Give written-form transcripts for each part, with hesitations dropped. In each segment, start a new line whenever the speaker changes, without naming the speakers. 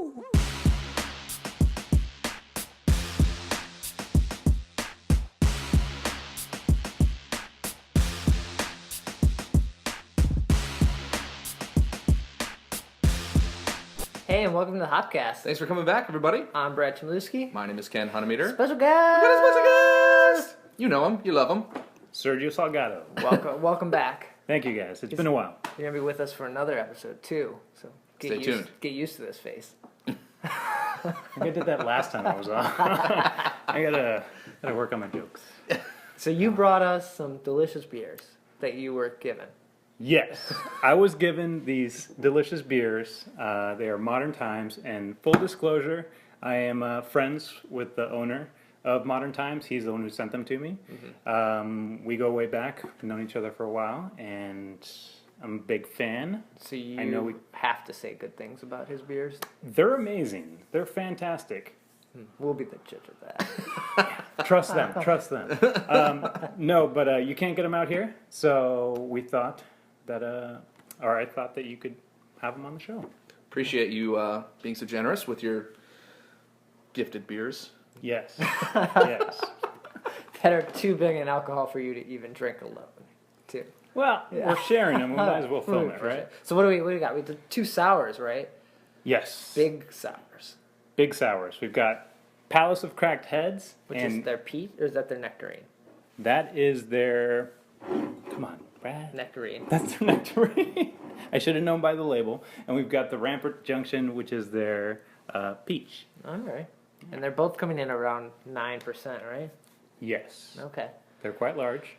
Hey, and welcome to the HopCast.
Thanks for coming back, everybody.
I'm Brad Chmielewski.
My name is Ken Hunnemeder.
Special guest!
We got a special guest! You know him. You love him.
Sergio Salgado.
Welcome back.
Thank you, guys. It's been a while.
You're going to be with us for another episode, too. So
Stay tuned.
Get used to this face.
I think I did that last time I was on. I gotta work on my jokes.
So you brought us some delicious beers that you were given.
Yes, I was given these delicious beers. They are Modern Times, and full disclosure, I am friends with the owner of Modern Times. He's the one who sent them to me. Mm-hmm. We go way back. We've known each other for a while, and I'm a big fan.
So you have to say good things about his beers.
They're amazing. They're fantastic.
We'll be the judge of that.
Trust them. No, but you can't get them out here. So we thought that, I thought that you could have them on the show.
Appreciate you being so generous with your gifted beers.
Yes. Yes.
That are too big in alcohol for you to even drink alone, too.
Well, we're sharing them. We might as well film it, right?
So what do we got? We did 2 sours, right?
Yes.
Big sours.
Big sours. We've got Palace of Cracked Heads.
Which is their peat, or is that their nectarine?
That is their... Come on, Brad.
Nectarine.
That's their nectarine. I should have known by the label. And we've got the Rampart Junction, which is their peach.
All right. And they're both coming in around 9%, right?
Yes.
Okay.
They're quite large,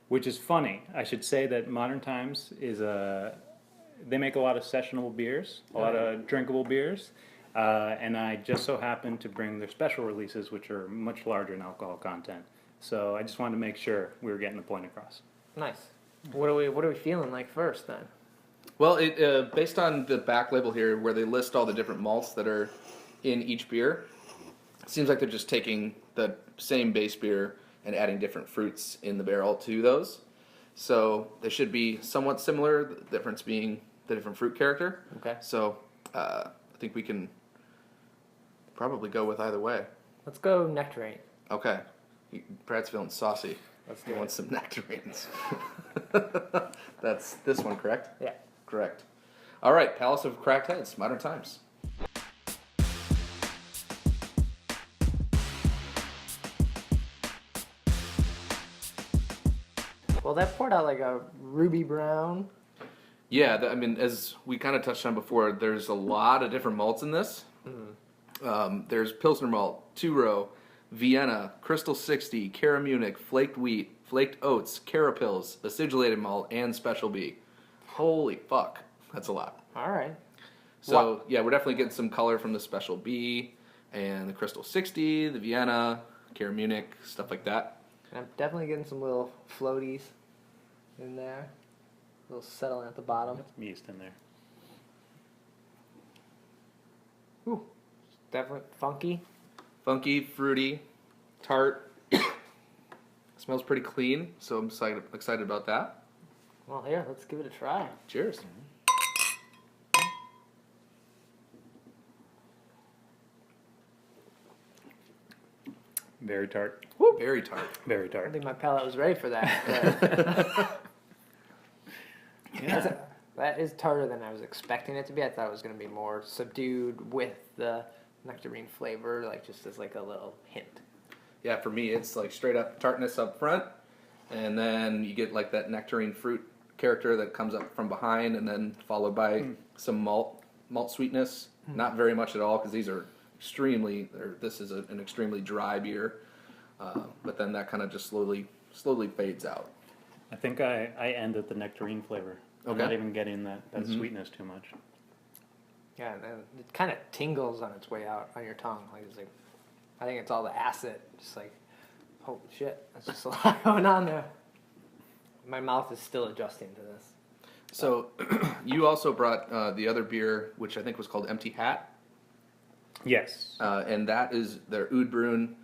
which is funny. I should say that Modern Times is they make a lot of sessionable beers, a lot of drinkable beers, and I just so happened to bring their special releases, which are much larger in alcohol content. So I just wanted to make sure we were getting the point across.
Nice. What are we feeling like first then?
Well, it based on the back label here, where they list all the different malts that are in each beer, it seems like they're just taking the same base beer and adding different fruits in the barrel to those. So they should be somewhat similar, the difference being the different fruit character.
Okay.
So I think we can probably go with either way.
Let's go nectarine.
Okay. Brad's feeling saucy. He wants some nectarines. That's this one, correct?
Yeah.
Correct. All right, Palace of Cracked Heads, Modern Times.
Well, that poured out like a ruby brown.
Yeah, I mean, as we kind of touched on before, there's a lot of different malts in this. Mm-hmm. There's Pilsner malt, two-row, Vienna, Crystal 60, Cara Munich, flaked wheat, flaked oats, Carapils, acidulated malt, and Special B. Holy fuck, that's a lot.
All right.
So, yeah, we're definitely getting some color from the Special B and the Crystal 60, the Vienna, Cara Munich, stuff like that.
And I'm definitely getting some little floaties in there. A little settling at the bottom.
Some yeast in there.
Ooh, definitely funky.
Funky, fruity, tart. Smells pretty clean, so I'm excited about that.
Well, here, let's give it a try.
Cheers.
Very tart.
Woo.
Very tart.
Very
I
tart.
don't think my palate was ready for that.
Yeah.
That is tarter than I was expecting it to be. I thought it was going to be more subdued with the nectarine flavor, like just as like a little hint.
Yeah, for me, it's like straight up tartness up front, and then you get like that nectarine fruit character that comes up from behind, and then followed by some malt sweetness. Not very much at all, because these are this is an extremely dry beer, but then that kind of just slowly fades out.
I think I end at the nectarine flavor. I'm
Okay.
not even getting that sweetness too much.
Yeah, and it kind of tingles on its way out on your tongue. Like it's like, I think it's all the acid. Just like, holy shit, that's just a lot going on there. My mouth is still adjusting to this.
So you also brought the other beer, which I think was called Empty Hat.
Yes.
And that is their Oud Bruin.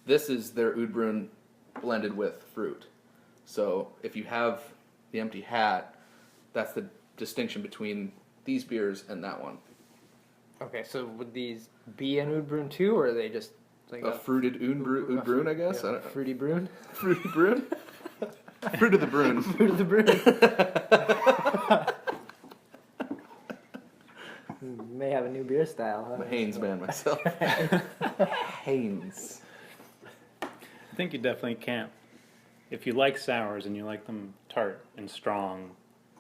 This is their Oud Bruin blended with fruit. So if you have the Empty Hat, that's the distinction between these beers and that one.
Okay, so would these be an Oud Bruin too, or are they just like
A fruited Oud Bruin, I guess.
Yeah,
I don't know.
fruity Bruin?
Fruity Bruin? Fruit of the Bruin.
Fruit of the Bruin. May have a new beer style.
I'm a Haynes man myself. Haynes.
I think you definitely can't. If you like sours and you like them tart and strong,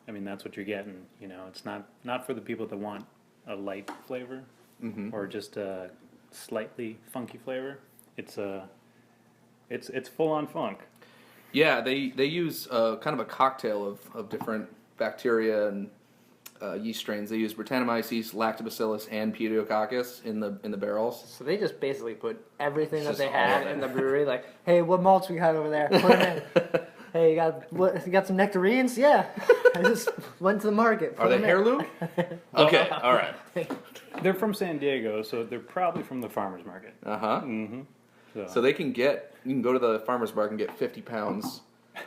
I mean that's what you're getting. You know, it's not for the people that want a light flavor or just a slightly funky flavor. It's full on funk.
Yeah, they use kind of a cocktail of different bacteria and yeast strains. They use Brettanomyces yeast, Lactobacillus, and Pediococcus in the barrels.
So they just basically put everything that
Just
they
all
had
of it.
in the brewery. Like, hey, what malts we got over there? Put 'em in. Hey, you got some nectarines? Yeah. I just went to the market.
Are they heirloom? Okay, all right.
They're from San Diego, so they're probably from the farmers market.
Uh-huh.
So
So you can go to the farmer's market and get 50 pounds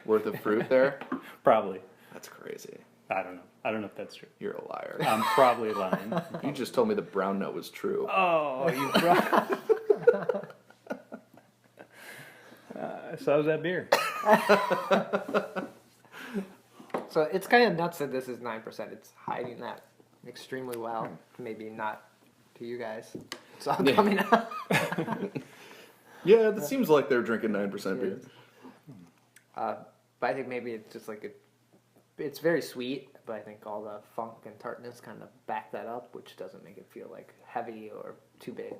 worth of fruit there.
probably.
That's crazy.
I don't know. I don't know if that's true.
You're a liar.
I'm probably lying.
You just told me the brown note was true.
Oh, you brought. So how's that beer?
So it's kind of nuts that this is 9%. It's hiding that extremely well. Maybe not to you guys. It's all
Yeah.
coming out.
Yeah, it seems like they're drinking 9% beer.
But I think maybe it's just like it's very sweet, but I think all the funk and tartness kind of back that up, which doesn't make it feel like heavy or too big.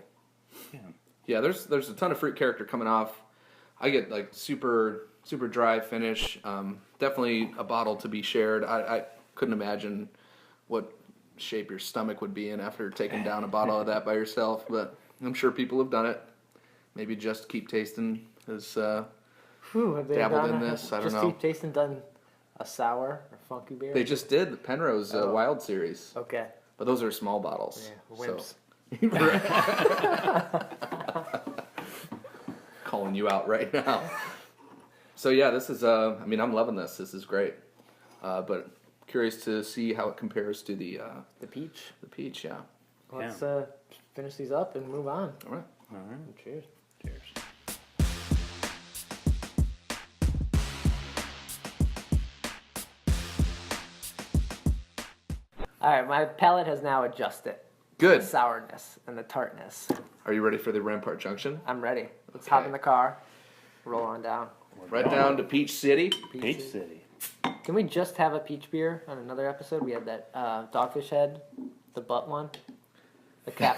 Yeah, there's a ton of fruit character coming off. I get like super dry finish. Definitely a bottle to be shared. I couldn't imagine what shape your stomach would be in after taking down a bottle of that by yourself, but I'm sure people have done it. Maybe Just Keep Tasting has
Whew, have they
dabbled
done
in this. I don't
Just
know.
Keep Tasting done a sour or funky beer?
They just did the Penrose
Oh.
Wild Series,
Okay.
but those are small bottles.
Yeah, wimps.
Calling you out right now. So yeah, this is. I mean, I'm loving this. This is great. But curious to see how it compares to the
peach.
The peach, yeah.
Let's finish these up and move on.
All right.
All right.
Cheers.
Cheers.
All right, my palate has now adjusted.
Good.
The sourness and the tartness.
Are you ready for the Rampart Junction?
I'm ready. Let's
Okay.
hop in the car. Roll on down.
Right down to Peach City.
Peach City.
Can we just have a peach beer on another episode? We had that Dogfish Head, the butt one, the cat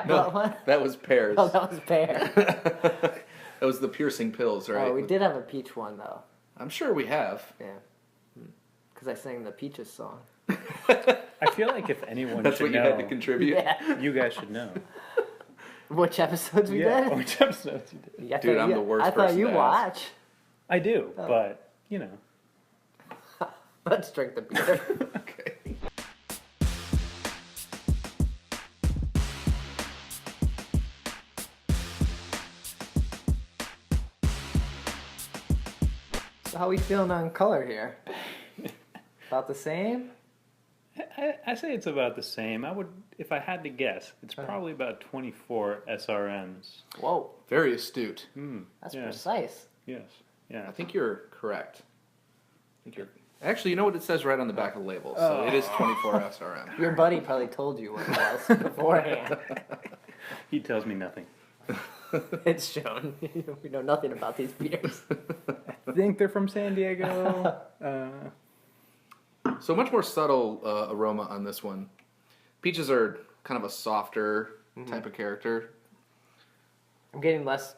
butt one.
That was pears.
Oh, that was pear.
That was the piercing pills, right?
Oh, we did have a peach one though.
I'm sure we have.
Yeah, because I sang the Peaches song.
I feel like if anyone
That's
should
what you
know,
had to contribute.
Yeah.
you guys should know.
Which episodes we
Yeah,
did?
which episodes you did.
Yeah, I
Dude,
thought
I'm the worst
I thought
person
you
to ask.
watch.
I do,
Oh.
but you know.
Let's drink the beer.
Okay.
So how we feeling on color here? About the same?
I say it's about the same. I would, if I had to guess, it's probably about 24 SRMs.
Whoa,
Very astute.
that's
Yeah.
precise.
Yes. Yeah.
I think you're correct. Actually, you know what it says right on the back of the label. So it is 24 SRM.
Your buddy probably told you what it was beforehand.
He tells me nothing.
It's shown. We know nothing about these beers.
I think they're from San Diego.
So much more subtle aroma on this one. Peaches are kind of a softer type of character.
I'm getting less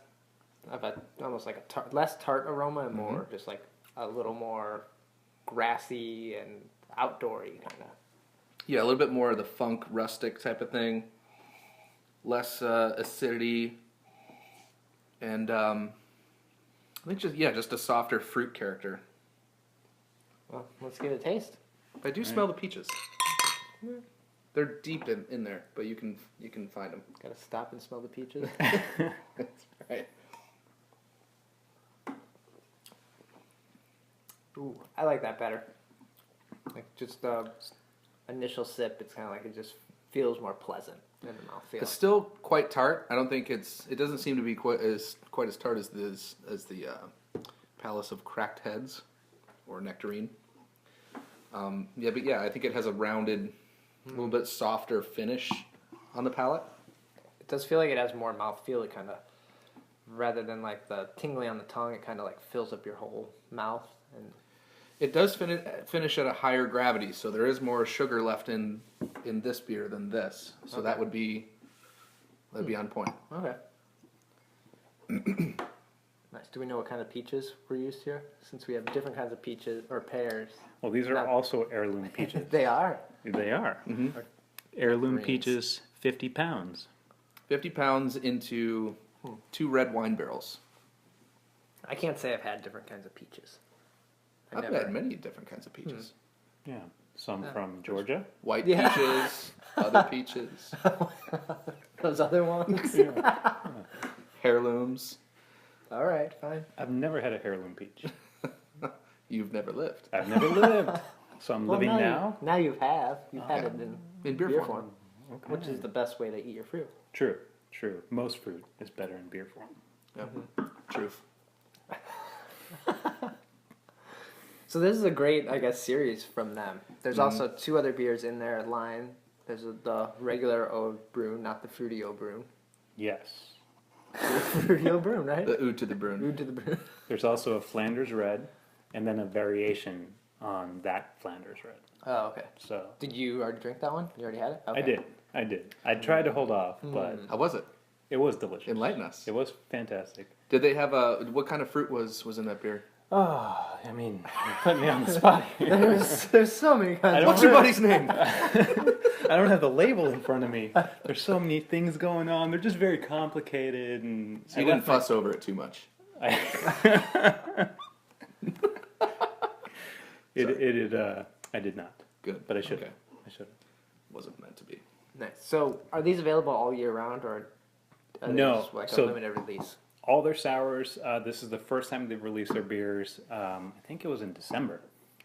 of a, almost like a less tart aroma and more just like a little more grassy and outdoory kind of.
Yeah, a little bit more of the funk, rustic type of thing. Less acidity. And I think just a softer fruit character.
Well, let's give it a taste.
I do smell the peaches. They're deep in there, but you can find them.
Gotta stop and smell the peaches.
That's right.
Ooh, I like that better. Like just the initial sip, it's kind of like it just feels more pleasant. in the mouthfeel.
It's still quite tart. I don't think it doesn't seem to be quite as tart as the Palace of Cracked Heads or Nectarine. I think it has a rounded, a little bit softer finish on the palate.
It does feel like it has more mouthfeel. It kind of, rather than like the tingling on the tongue, it kind of like fills up your whole mouth. And
it does finish at a higher gravity, so there is more sugar left in this beer than this. So
Okay.
that'd be on point.
Okay. Nice. Do we know what kind of peaches were used here? Since we have different kinds of peaches or pears.
Well, these are
Not-
also heirloom peaches.
They are.
They are.
Mm-hmm.
Heirloom
Greens.
peaches, 50 pounds.
50 pounds into 2 red wine barrels.
I can't say I've had different kinds of peaches.
I've had many different kinds of peaches.
Yeah. Some
Yeah.
from Georgia.
White
Yeah.
peaches, other peaches,
Those other ones.
heirlooms.
All right, fine.
I've never had a heirloom peach.
You've never lived.
I've never lived. So I'm living now.
Now you have. You've had it
In beer form.
Okay.
which is the best way to eat your fruit.
True. Most fruit is better in beer form.
Yep. Truth.
So this is a great, I guess, series from them. There's also 2 other beers in their line. There's the regular oat brew, not the fruity oat brew.
Yes.
Fruity oat brew, right?
The oud to the brune.
Oud to the brew.
There's also a Flanders Red, and then a variation on that Flanders Red.
Oh, okay.
So
Did you already drink that one? You already had it? Okay.
I did. I tried to hold off, but
How was it?
it was delicious.
Enlighten us.
It was fantastic.
Did they have what kind of fruit was in that beer?
Oh, I mean, you put me on the spot here.
There's so many kinds.
What's your buddy's name?
I don't have the label in front of me. There's so many things going on. They're just very complicated, and
So you didn't fuss over it too much.
I did not,
Good.
but I should have.
Okay.
I should have.
Wasn't meant to be.
Nice. So are these available all year round, or are they
No,
just like
so-
a limited release?
All their sours. This is the first time they've released their beers. I think it was in December,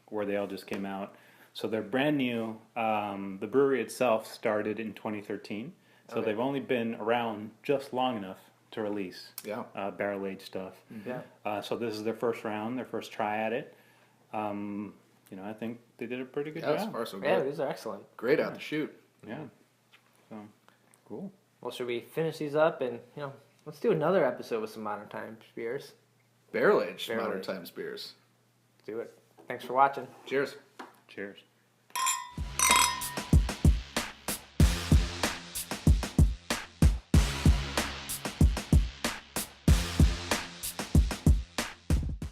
where they all just came out. So they're brand new. The brewery itself started in 2013, so
Okay.
they've only been around just long enough to release
Yeah.
barrel aged stuff.
Yeah.
So this is their first round, their first try at it. I think they did a pretty good
Yeah, so
job.
far so
Yeah,
good.
these are excellent.
Great out the chute.
Yeah. So cool.
Well, should we finish these up and let's do another episode with some Modern Times beers?
Barrel aged
Barrel
Modern
aged.
Times beers.
Do it. Thanks for watching.
Cheers.
Cheers.